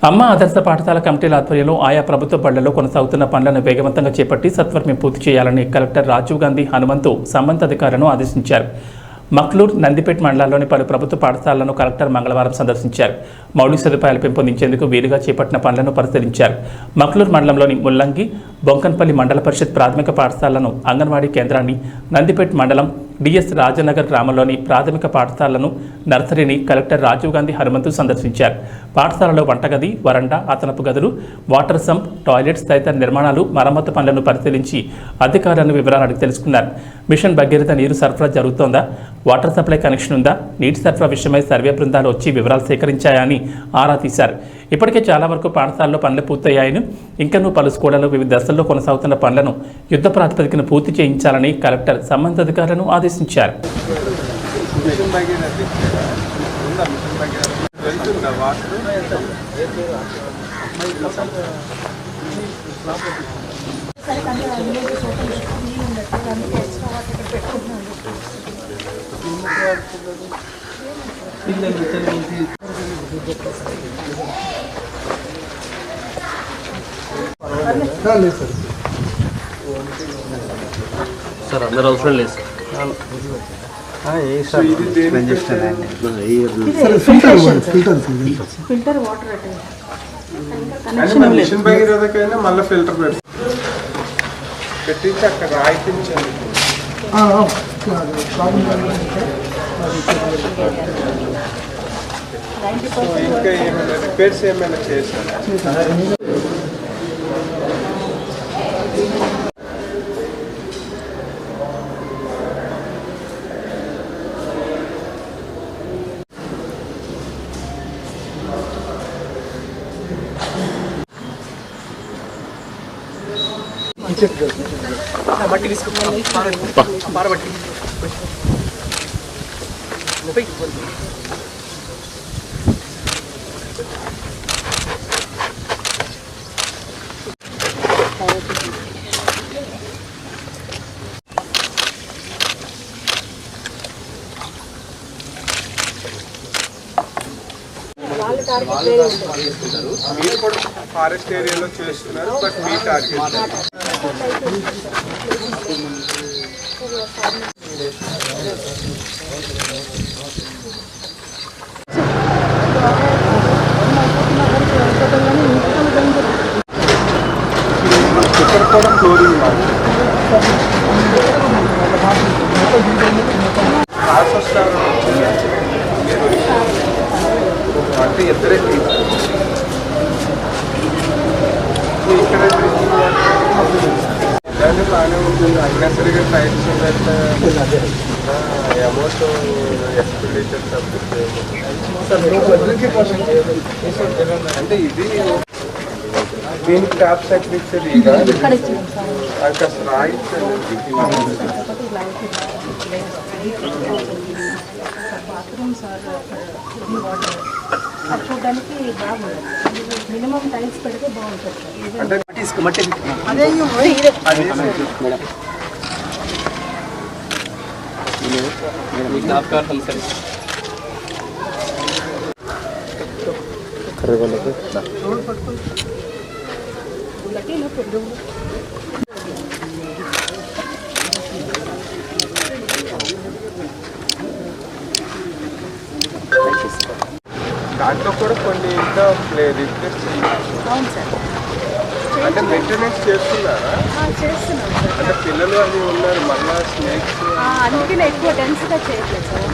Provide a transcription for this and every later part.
అమ్మ ఆదర్శ పాఠశాల కమిటీల ఆధ్వర్యంలో ఆయా ప్రభుత్వ బళ్లలో కొనసాగుతున్న పనులను వేగవంతంగా చేపట్టి సత్వరమే పూర్తి చేయాలని కలెక్టర్ రాజీవ్ గాంధీ హనుమంతు సంబంధిత అధికారులను ఆదేశించారు. మక్లూర్, నందిపేట్ మండలాల్లోని పలు ప్రభుత్వ పాఠశాలలను కలెక్టర్ మంగళవారం సందర్శించారు. మౌలిక సదుపాయాలు పెంపొందించేందుకు వీలుగా చేపట్టిన పనులను పరిశీలించారు. మక్లూర్ మండలంలోని ముల్లంగి, బొంకన్పల్లి మండల పరిషత్ ప్రాథమిక పాఠశాలను, అంగన్వాడీ కేంద్రాన్ని, నందిపేట్ మండలం డిఎస్ రాజనగర్ గ్రామంలోని ప్రాథమిక పాఠశాలను, నర్సరీని కలెక్టర్ రాజీవ్ గాంధీ హనుమంతు సందర్శించారు. పాఠశాలలో వంటగది, వరండా, అదనపు గదులు, వాటర్ సంప్, టాయిలెట్స్ తదితర నిర్మాణాలు, మరమ్మతు పనులను పరిశీలించి అధికారులను వివరాలు అడిగి తెలుసుకున్నారు. మిషన్ భగీరథ నీరు సరఫరా జరుగుతోందా, వాటర్ సప్లై కనెక్షన్ ఉందా, నీటి సరఫరా విషయమై సర్వే బృందాలు వచ్చి వివరాలు సేకరించాయని ఆరా తీశారు. ఇప్పటికే చాలా వరకు పాఠశాలలో పనులు పూర్తయ్యాయని, ఇంకనూ పలు స్కూళ్లలో వివిధ దశల్లో కొనసాగుతున్న పనులను యుద్ధ ప్రాతిపదికన పూర్తి చేయించాలని కలెక్టర్ సంబంధిత అధికారులను ఆదేశించారు. సార్ అందరూ అవసరం లేదు ఫిల్టర్ వాటర్ మిషన్ భగీరథకైనా మళ్ళీ ఫిల్టర్ పెట్టించి అక్కడ రాయిపించండి. ఇంకా ఏమైనా రిపేర్స్ ఏమైనా చేశారు? మట్టి తీసుకుంటాం పారబట్టి మీరు కూడా ఫారెస్ట్ ఏరియాలో చేస్తున్నారు, బట్ మీ టార్గెట్ ఇక్కడ కూడా ఫ్లోరింగ్ అంటే ఇద్దరే ఇక్కడ దాన్ని బాగానే ఉంటుంది. అన్నెసరిగా టైల్స్ అమౌంట్ ఎక్స్పెండిచర్ అంటే ఇది దీనికి ట్యాప్ సర్టిఫికేట్ అది కాస్త రాయించండి. చూడడానికి బాగుంది. మినిమం టైల్స్ పెడితే బాగుంటుంది. అంటే దాంట్లో కూడా కొన్ని ఇంకా రిపేర్ అంటే మెయింటెనెన్స్ చేస్తున్నారా? అంటే పిల్లలు అది ఉన్నారు, మళ్ళా స్నేక్స్ అందుకే ఎక్కువ డెన్స్గా చేయట్లేదు సార్.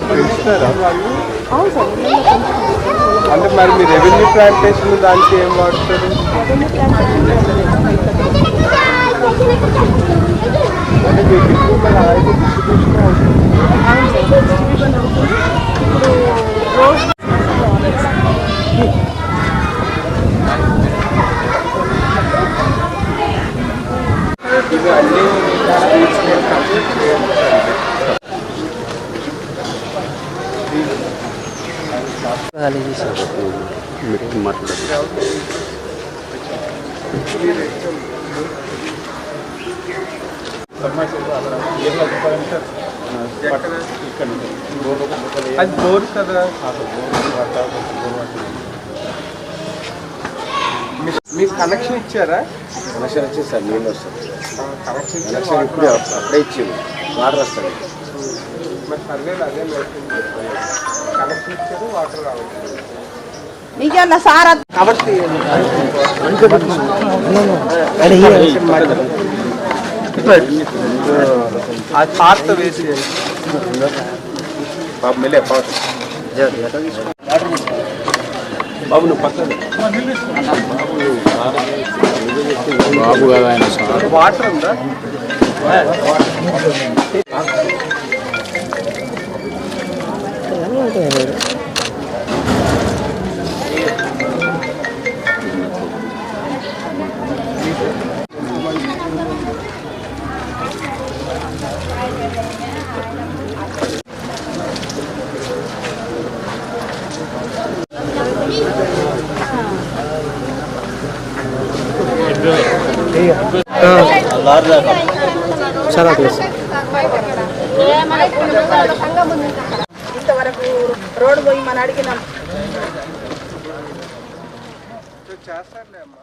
పెంచుతారా వాళ్ళు? అవును సార్. అంటే మరి మీ రెవెన్యూ ప్లాంటేషన్ దానికి ఏం వాడుతారు? అంటే మీకు ఇప్పుడు మన ఆయిల్ డిస్ట్రిబ్యూషన్ అవుతుంది. ఇది అన్ని కంప్లీట్ చేయాలి. అది బోర్ కదా. మీకు కనెక్షన్ ఇచ్చారా? కనెక్షన్ వచ్చేసి సార్ నీళ్ళు వస్తుంది. కనెక్షన్ కనెక్షన్ అప్పుడే ఇచ్చింది, వాటర్ వస్తుంది. మరి పర్లేదు, అదే కనెక్షన్ ఇచ్చారు, వాటర్ రావాలి కాబట్టి అది పార్ట్ వేసి బాబు మెల్లే పాటు బాబు నువ్వు పక్కన బాబు కదా ఆయన సార్. వాటర్ ఉందా? ఇంతవరకు రోడ్ పోయి మన అడిగిన చేస్తారులే అమ్మా.